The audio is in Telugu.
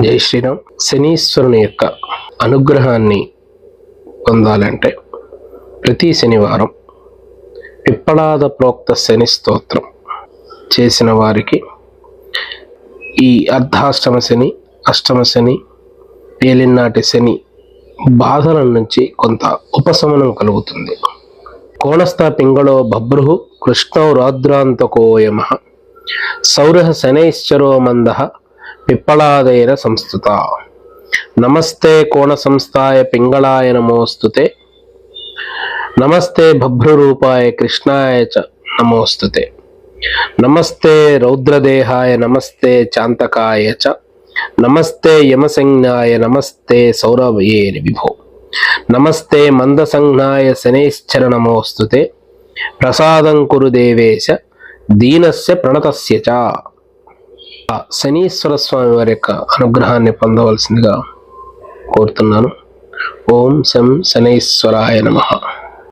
జై శ్రీరామ్. శనీశ్వరుని యొక్క అనుగ్రహాన్ని పొందాలంటే ప్రతి శనివారం పిప్పలాద ప్రోక్త శని స్తోత్రం చేసిన వారికి ఈ అర్ధాష్టమ శని, అష్టమ శని, ఏలినాటి శని బాధల నుంచి కొంత ఉపశమనం కలుగుతుంది. కోణస్థ పింగళో బభ్రు కృష్ణౌ రౌద్రాంతకో యమః సౌరః శనైశ్చరో మందః పిప్పలాదైర సంస్థుత. నమస్తే కోణ సంస్థాయ పింగళాయ నమోస్తుతే. నమస్తే భభ్రురూపాయ కృష్ణాయ చ నమోస్తుతే. నమస్తే రౌద్రదేహాయ నమస్తే చాంతకాయ చ. నమస్తే యమసంజ్ఞాయ నమస్తే సౌరవయే విభో. నమస్తే మందసంజ్ఞాయ శనైశ్చర నమోస్తుతే. ప్రసాదం కురు దేవేశ దీనస్య ప్రణతస్య చ. శనీశ్వర స్వామి వారి యొక్క అనుగ్రహాన్ని పొందవలసిందిగా కోరుతున్నాను. ఓం శం శనైశ్వరాయ నమః.